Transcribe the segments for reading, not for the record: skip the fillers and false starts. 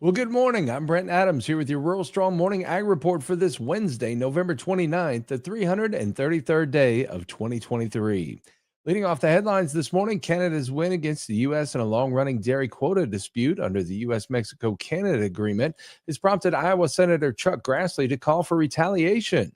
Well, good morning. I'm Brent Adams here with your Rural Strong Morning Ag Report for this Wednesday, November 29th, the 333rd day of 2023. Leading off the headlines this morning, Canada's win against the U.S. in a long-running dairy quota dispute under the U.S.-Mexico-Canada agreement has prompted Iowa Senator Chuck Grassley to call for retaliation.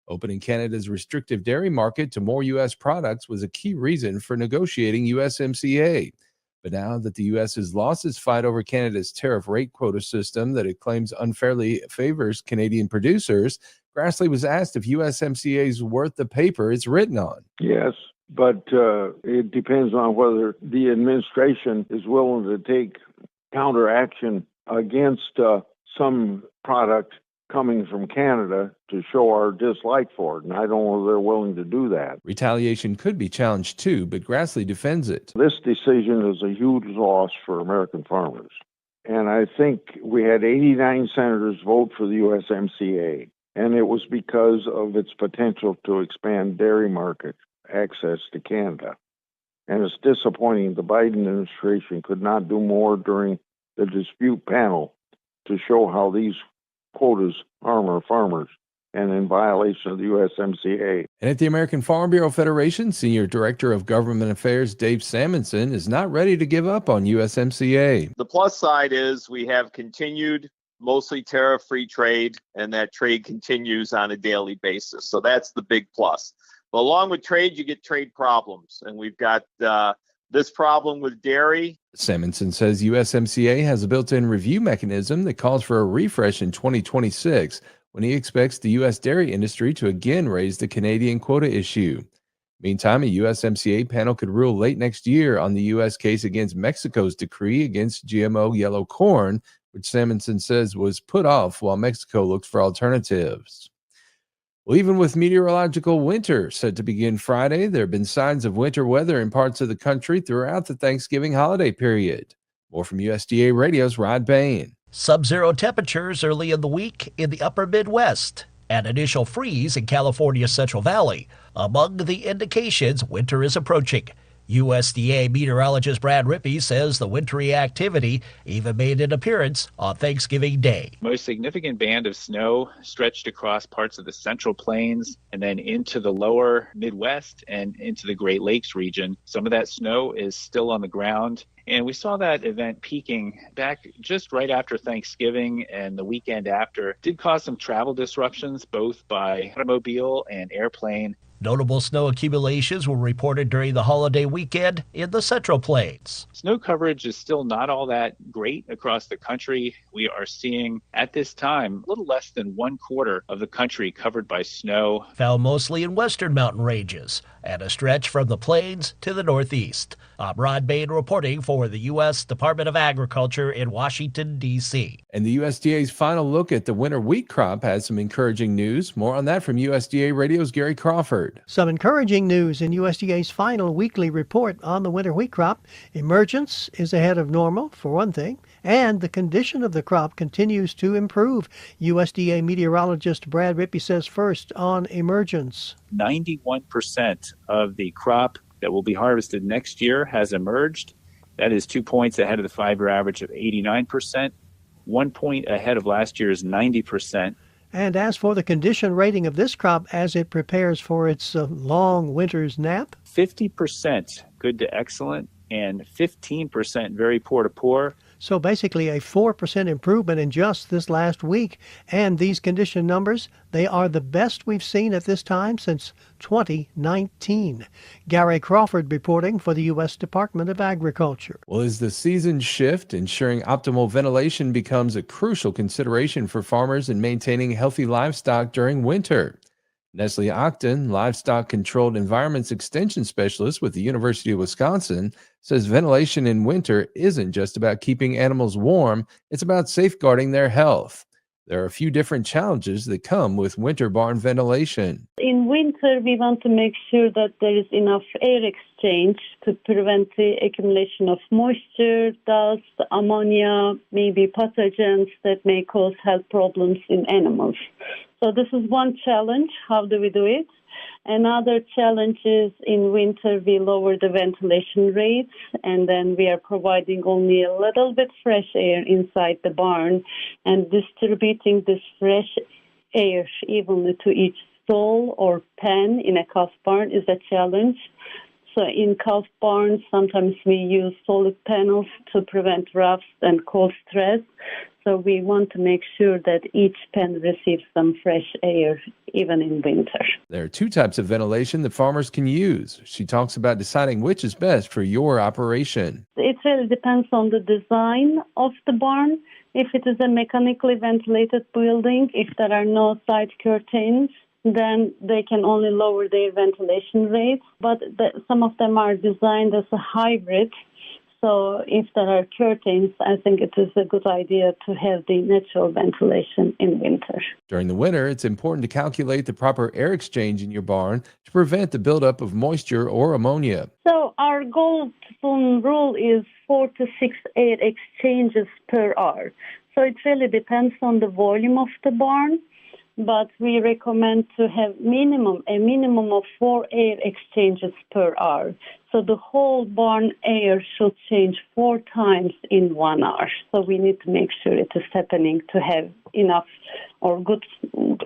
Opening Canada's restrictive dairy market to more U.S. products was a key reason for negotiating USMCA. But now that the U.S. has lost its fight over Canada's tariff rate quota system that it claims unfairly favors Canadian producers, Grassley was asked if USMCA is worth the paper it's written on. Yes, but it depends on whether the administration is willing to take counteraction against some product coming from Canada to show our dislike for it, and I don't know if they're willing to do that. Retaliation could be challenged too, but Grassley defends it. This decision is a huge loss for American farmers, and I think we had 89 senators vote for the USMCA, and it was because of its potential to expand dairy market access to Canada. And it's disappointing the Biden administration could not do more during the dispute panel to show how these quotas harm our farmers and in violation of the USMCA. And at the American Farm Bureau Federation, Senior Director of Government Affairs Dave Samuelson is not ready to give up on USMCA. The plus side is we have continued mostly tariff-free trade, and that trade continues on a daily basis. So that's the big plus. But along with trade, you get trade problems, and we've got this problem with dairy. Samuelson says USMCA has a built-in review mechanism that calls for a refresh in 2026 when he expects the U.S. dairy industry to again raise the Canadian quota issue. Meantime, a USMCA panel could rule late next year on the U.S. case against Mexico's decree against GMO yellow corn, which Samuelson says was put off while Mexico looks for alternatives. Well, even with meteorological winter set to begin Friday, there have been signs of winter weather in parts of the country throughout the Thanksgiving holiday period. More from USDA Radio's Rod Bain. Sub-zero temperatures early in the week in the upper Midwest and initial freeze in California's Central Valley. Among the indications, winter is approaching. USDA meteorologist Brad Rippey says the wintry activity even made an appearance on Thanksgiving Day. Most significant band of snow stretched across parts of the Central Plains and then into the lower Midwest and into the Great Lakes region. Some of that snow is still on the ground. And we saw that event peaking back just right after Thanksgiving and the weekend after. It did cause some travel disruptions, both by automobile and airplane. Notable snow accumulations were reported during the holiday weekend in the Central Plains. Snow coverage is still not all that great across the country. We are seeing at this time a little less than 1/4 of the country covered by snow. Found mostly in western mountain ranges and a stretch from the plains to the northeast. I'm Rod Bain reporting for the U.S. Department of Agriculture in Washington, D.C. And the USDA's final look at the winter wheat crop has some encouraging news. More on that from USDA Radio's Gary Crawford. Some encouraging news in USDA's final weekly report on the winter wheat crop. Emergence is ahead of normal, for one thing, and the condition of the crop continues to improve. USDA meteorologist Brad Rippey says first on emergence. 91% of the crop that will be harvested next year has emerged. That is 2 points ahead of the 5-year average of 89%, 1 point ahead of last year's 90%. And as for the condition rating of this crop as it prepares for its long winter's nap? 50% good to excellent and 15% very poor to poor. So basically a 4% improvement in just this last week. And these condition numbers, they are the best we've seen at this time since 2019. Gary Crawford reporting for the U.S. Department of Agriculture. Well, as the seasons shift, ensuring optimal ventilation becomes a crucial consideration for farmers in maintaining healthy livestock during winter. Nestle Ogden, Livestock Controlled Environments Extension Specialist with the University of Wisconsin, says ventilation in winter isn't just about keeping animals warm, it's about safeguarding their health. There are a few different challenges that come with winter barn ventilation. In winter, we want to make sure that there is enough air exchange to prevent the accumulation of moisture, dust, ammonia, maybe pathogens that may cause health problems in animals. So this is one challenge. How do we do it? Another challenge is in winter we lower the ventilation rates, and then we are providing only a little bit fresh air inside the barn, and distributing this fresh air evenly to each stall or pen in a calf barn is a challenge. So in calf barns, sometimes we use solid panels to prevent rust and cold stress. So we want to make sure that each pen receives some fresh air, even in winter. There are two types of ventilation that farmers can use. She talks about deciding which is best for your operation. It really depends on the design of the barn. If it is a mechanically ventilated building, if there are no side curtains, then they can only lower their ventilation rates. But some of them are designed as a hybrid. So if there are curtains, I think it is a good idea to have the natural ventilation in winter. During the winter, it's important to calculate the proper air exchange in your barn to prevent the buildup of moisture or ammonia. So our golden rule is 4 to 6 air exchanges per hour. So it really depends on the volume of the barn, but we recommend to have a minimum of 4 air exchanges per hour. So the whole barn air should change 4 times in 1 hour. So we need to make sure it is happening to have enough or good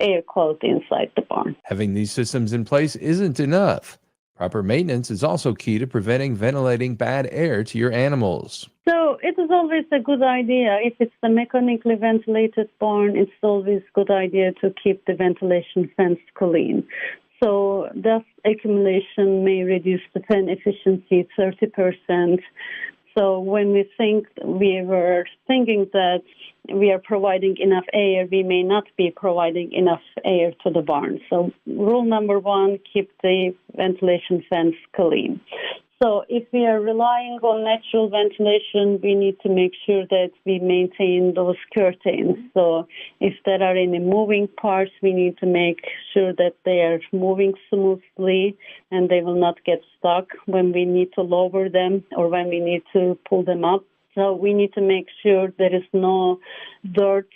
air quality inside the barn. Having these systems in place isn't enough. Proper maintenance is also key to preventing ventilating bad air to your animals. So it is always a good idea. If it's a mechanically ventilated barn, it's always a good idea to keep the ventilation fans clean. So dust accumulation may reduce the fan efficiency 30%. So when we were thinking that we are providing enough air, we may not be providing enough air to the barn. So rule number 1, keep the ventilation fans clean. So if we are relying on natural ventilation, we need to make sure that we maintain those curtains. So if there are any moving parts, we need to make sure that they are moving smoothly and they will not get stuck when we need to lower them or when we need to pull them up. So we need to make sure there is no dirt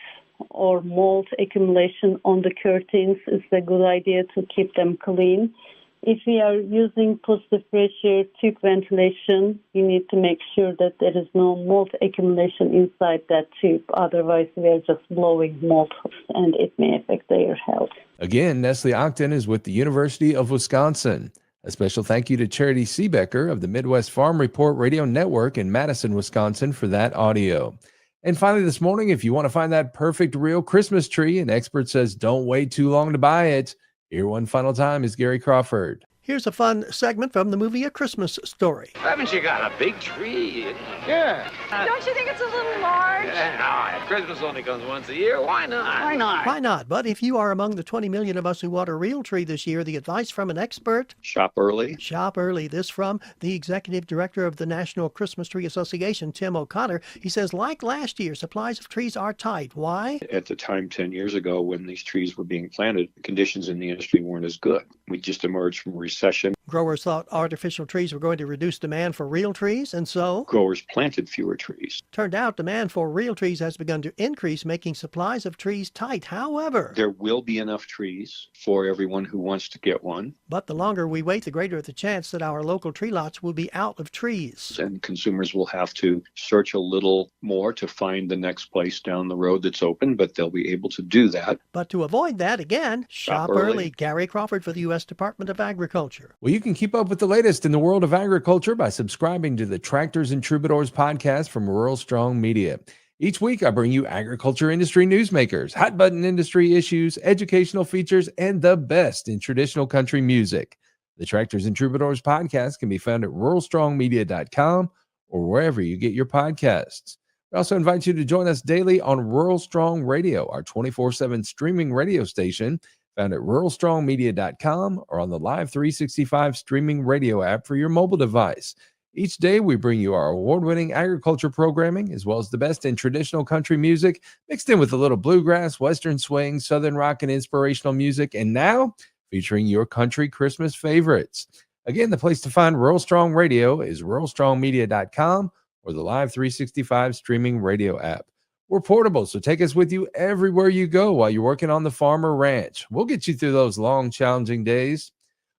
or mold accumulation on the curtains. It's a good idea to keep them clean. If we are using positive pressure tube ventilation, we need to make sure that there is no mold accumulation inside that tube. Otherwise, we are just blowing mold and it may affect their health. Again, Nestle Ogden is with the University of Wisconsin. A special thank you to Charity Seebecker of the Midwest Farm Report Radio Network in Madison, Wisconsin for that audio. And finally this morning, if you want to find that perfect real Christmas tree, an expert says don't wait too long to buy it. Here one final time is Gary Crawford. Here's a fun segment from the movie A Christmas Story. Haven't you got a big tree? Yeah. Don't you think it's a little large? No, Christmas only comes once a year. Why not? Why not? Why not? But if you are among the 20 million of us who want a real tree this year, the advice from an expert: Shop early. shop early. This from the executive director of the National Christmas Tree Association, Tim O'Connor. He says, like last year, supplies of trees are tight. Why? At the time 10 years ago when these trees were being planted, conditions in the industry weren't as good. We just emerged from a recession. Growers thought artificial trees were going to reduce demand for real trees, and so Growers planted fewer trees. turned out demand for real trees has begun to increase, making supplies of trees tight. However, There will be enough trees for everyone who wants to get one, but the longer we wait, the greater the chance that our local tree lots will be out of trees. and consumers will have to search a little more to find the next place down the road that's open, but they'll be able to do that. But to avoid that, again, shop early. Gary Crawford for the U.S. Department of Agriculture. Well, you can keep up with the latest in the world of agriculture by subscribing to the Tractors and Troubadours podcast from Rural Strong Media. Each week, I bring you agriculture industry newsmakers, hot button industry issues, educational features, and the best in traditional country music. The Tractors and Troubadours podcast can be found at ruralstrongmedia.com or wherever you get your podcasts. We also invite you to join us daily on Rural Strong Radio, our 24/7 streaming radio station, found at ruralstrongmedia.com or on the Live 365 streaming radio app for your mobile device. Each day, we bring you our award-winning agriculture programming, as well as the best in traditional country music, mixed in with a little bluegrass, western swing, southern rock, and inspirational music, and now featuring your country Christmas favorites. Again, the place to find Rural Strong Radio is ruralstrongmedia.com or the Live 365 streaming radio app. We're portable, so take us with you everywhere you go while you're working on the farm or ranch. We'll get you through those long, challenging days.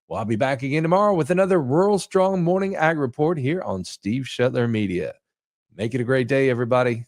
Well, I'll be back again tomorrow with another Rural Strong Morning Ag Report here on Steve Shetler Media. Make it a great day, everybody.